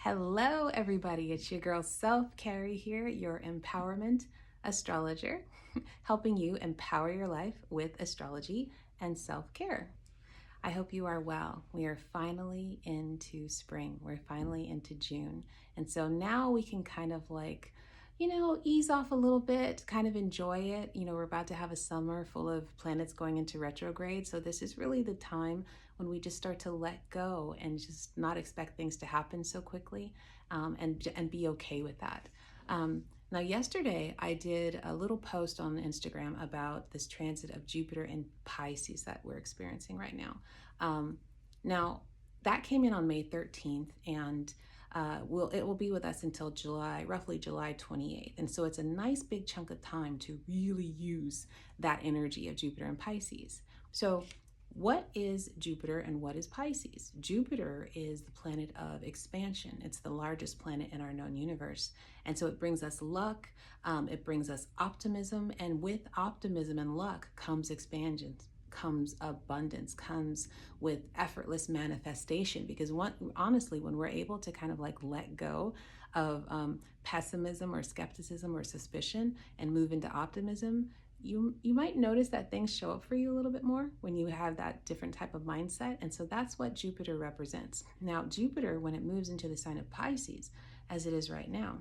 Hello, everybody. It's your girl Self Carrie here, your empowerment astrologer, helping you empower your life with astrology and self care. I hope you are well. We are finally into spring, we're finally into June. And so now we can kind of ease off a little bit, kind of enjoy it. We're about to have a summer full of planets going into retrograde. So this is really the time when we just start to let go and just not expect things to happen so quickly, and be okay with that. Now, yesterday I did a little post on Instagram about this transit of Jupiter in Pisces that we're experiencing right now. Now, that came in on May 13th, and it will be with us until roughly July 28th. And so it's a nice big chunk of time to really use that energy of Jupiter and Pisces. So what is Jupiter and what is Pisces? Jupiter is the planet of expansion. It's the largest planet in our known universe. And so it brings us luck, it brings us optimism, and with optimism and luck comes expansion, comes abundance, comes with effortless manifestation. Because honestly, when we're able to kind of let go of pessimism or skepticism or suspicion and move into optimism, you might notice that things show up for you a little bit more when you have that different type of mindset. And so that's what Jupiter represents. Now, Jupiter, when it moves into the sign of Pisces, as it is right now,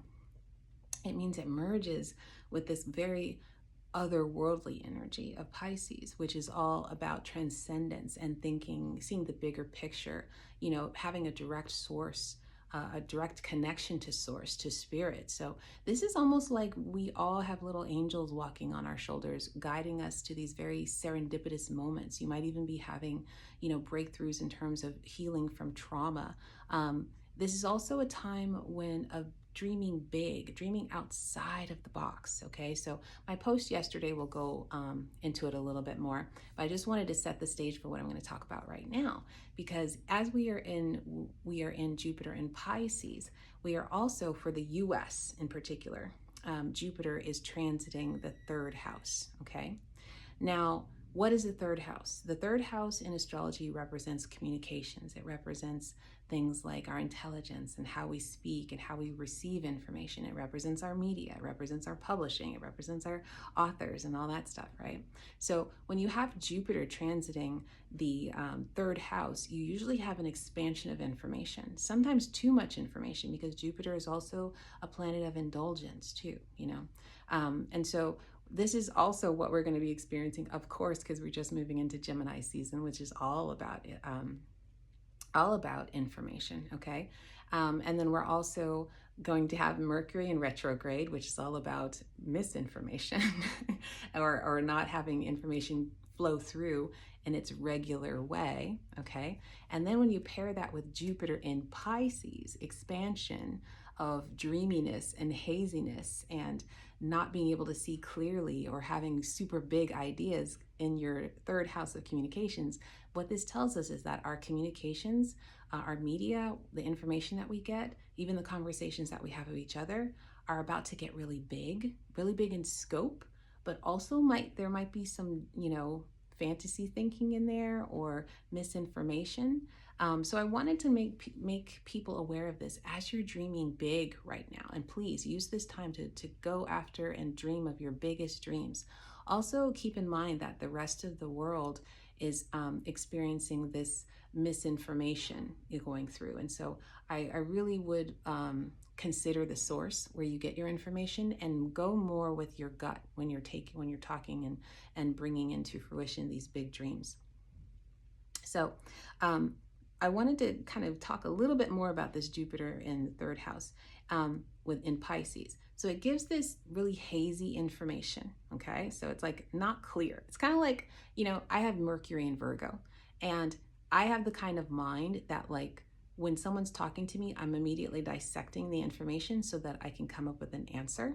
it means it merges with this very otherworldly energy of Pisces, which is all about transcendence and thinking, seeing the bigger picture, having a direct source, a direct connection to source, to spirit. So this is almost like we all have little angels walking on our shoulders, guiding us to these very serendipitous moments. You might even be having, breakthroughs in terms of healing from trauma. This is also a time when dreaming big, dreaming outside of the box. Okay, so my post yesterday will go into it a little bit more, but I just wanted to set the stage for what I'm going to talk about right now, because as we are in Jupiter in Pisces, we are also, for the US in particular, Jupiter is transiting the third house. Okay, now what is the third house? The third house in astrology represents communications. It represents things like our intelligence and how we speak and how we receive information. It represents our media, it represents our publishing, it represents our authors and all that stuff, right? So when you have Jupiter transiting the third house, you usually have an expansion of information, sometimes too much information, because Jupiter is also a planet of indulgence too, and so this is also what we're going to be experiencing, of course, because we're just moving into Gemini season, which is all about information. Okay, and then we're also going to have Mercury in retrograde, which is all about misinformation or not having information flow through in its regular way. Okay, and then when you pair that with Jupiter in Pisces, expansion of dreaminess and haziness and not being able to see clearly or having super big ideas in your third house of communications, what this tells us is that our communications, our media, the information that we get, even the conversations that we have with each other, are about to get really big in scope, but also there might be some, fantasy thinking in there or misinformation. So I wanted to make people aware of this as you're dreaming big right now. And please use this time to go after and dream of your biggest dreams. Also, keep in mind that the rest of the world is experiencing this misinformation you're going through. And so I really would consider the source where you get your information and go more with your gut when you're talking and bringing into fruition these big dreams. So I wanted to kind of talk a little bit more about this Jupiter in the third house in Pisces. So it gives this really hazy information, okay? So it's like not clear. It's kind of like, I have Mercury in Virgo, and I have the kind of mind that when someone's talking to me, I'm immediately dissecting the information so that I can come up with an answer.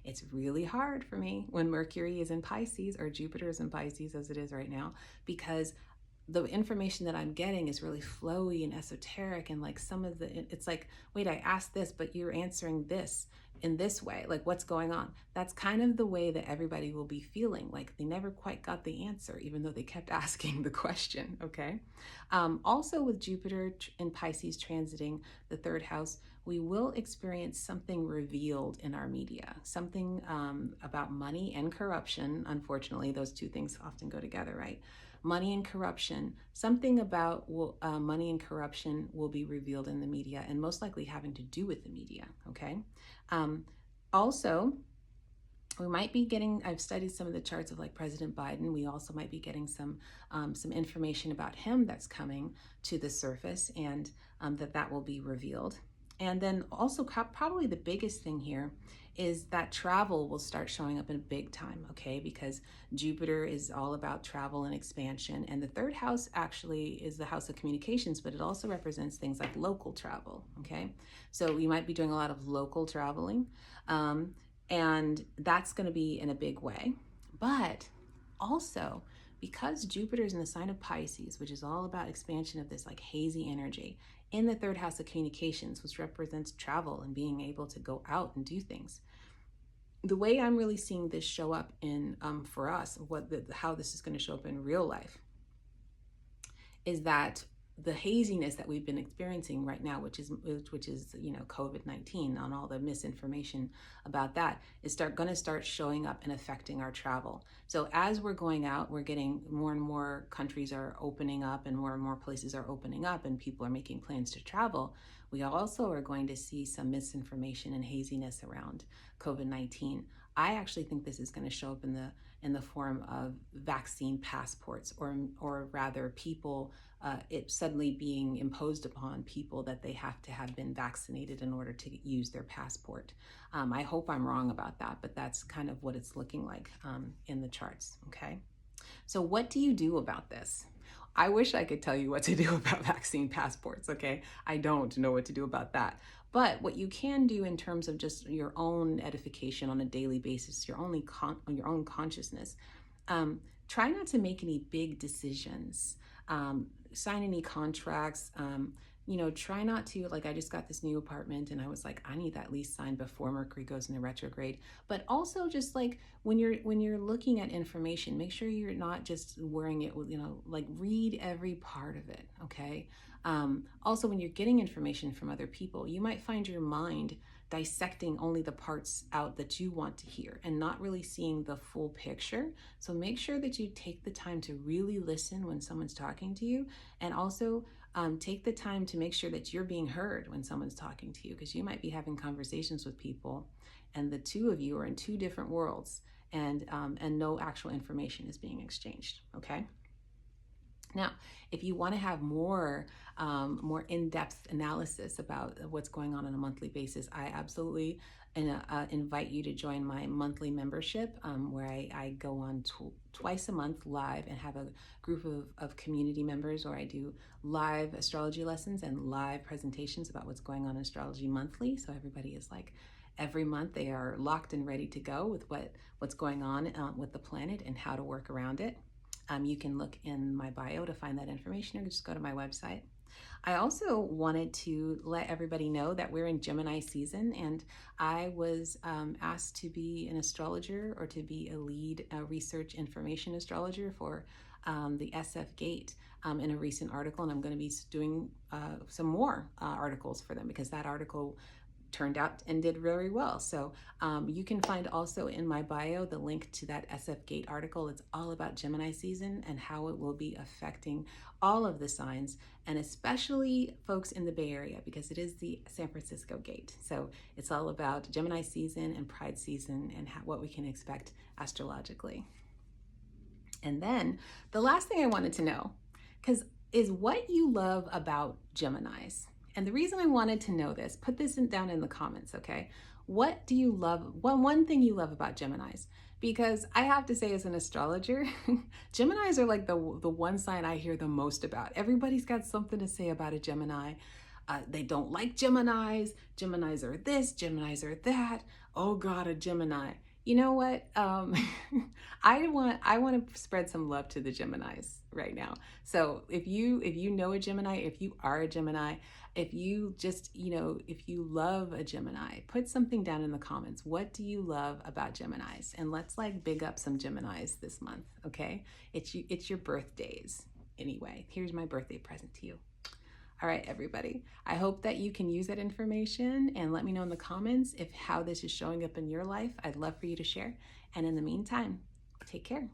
It's really hard for me when Mercury is in Pisces or Jupiter is in Pisces, as it is right now, because the information that I'm getting is really flowy and esoteric, and like some of the, it's like, wait, I asked this, but you're answering this in this way. Like, what's going on? That's kind of the way that everybody will be feeling. Like they never quite got the answer, even though they kept asking the question. Okay. Also, with Jupiter in Pisces transiting the third house, we will experience something revealed in our media, something about money and corruption. Unfortunately, those two things often go together, right? Money and corruption, something about money and corruption will be revealed in the media, and most likely having to do with the media, okay? Also, we might be getting, I've studied some of the charts of like President Biden. We also might be getting some information about him that's coming to the surface, and that will be revealed. And then also probably the biggest thing here is that travel will start showing up in big time, okay? Because Jupiter is all about travel and expansion. And the third house actually is the house of communications, but it also represents things like local travel, okay? So you might be doing a lot of local traveling. And that's going to be in a big way. But also, because Jupiter's in the sign of Pisces, which is all about expansion of this like hazy energy, in the third house of communications, which represents travel and being able to go out and do things. The way I'm really seeing this show up in for us, how this is going to show up in real life, is that the haziness that we've been experiencing right now, which is COVID-19, on all the misinformation about that, is going to start showing up and affecting our travel. So as we're going out, we're getting more and more countries are opening up, and more places are opening up, and people are making plans to travel. We also are going to see some misinformation and haziness around COVID-19. I actually think this is going to show up in the form of vaccine passports, or rather people, it suddenly being imposed upon people that they have to have been vaccinated in order to use their passport. I hope I'm wrong about that, but that's kind of what it's looking like in the charts, okay? So what do you do about this? I wish I could tell you what to do about vaccine passports, okay? I don't know what to do about that. But what you can do in terms of just your own edification on a daily basis, your own consciousness, try not to make any big decisions, sign any contracts, try not to, like, I just got this new apartment and I was like, I need that lease signed before Mercury goes into retrograde. But also just like when you're looking at information, make sure you're not just wearing it with, like, read every part of it, okay? Also, when you're getting information from other people, you might find your mind dissecting only the parts out that you want to hear and not really seeing the full picture. So make sure that you take the time to really listen when someone's talking to you, and also take the time to make sure that you're being heard when someone's talking to you, because you might be having conversations with people and the two of you are in two different worlds, and no actual information is being exchanged, okay? Now, if you want to have more in-depth analysis about what's going on a monthly basis, I absolutely invite you to join my monthly membership, where I go on twice a month live and have a group of community members, where I do live astrology lessons and live presentations about what's going on in astrology monthly. So everybody is like, every month they are locked and ready to go with what's going on with the planet and how to work around it. You can look in my bio to find that information, or just go to my website. I also wanted to let everybody know that we're in Gemini season, and I was asked to be an astrologer, or to be a lead research information astrologer for the SF Gate in a recent article, and I'm going to be doing some more articles for them, because that article turned out and did very well. So you can find also in my bio the link to that SF Gate article. It's all about Gemini season and how it will be affecting all of the signs, and especially folks in the Bay Area, because it is the San Francisco Gate. So it's all about Gemini season and Pride season, and what we can expect astrologically. And then the last thing I wanted to know, is what you love about Geminis. And the reason I wanted to know this, put this down in the comments, okay? What do you love? One thing you love about Geminis? Because I have to say, as an astrologer, Geminis are like the one sign I hear the most about. Everybody's got something to say about a Gemini. They don't like Geminis. Geminis are this, Geminis are that. Oh God, a Gemini. You know what? I want to spread some love to the Geminis right now. So if you know a Gemini, if you are a Gemini, if you just if you love a Gemini, put something down in the comments. What do you love about Geminis? And let's like big up some Geminis this month. Okay, it's your birthdays anyway. Here's my birthday present to you. All right, everybody. I hope that you can use that information and let me know in the comments if how this is showing up in your life. I'd love for you to share. And in the meantime, take care.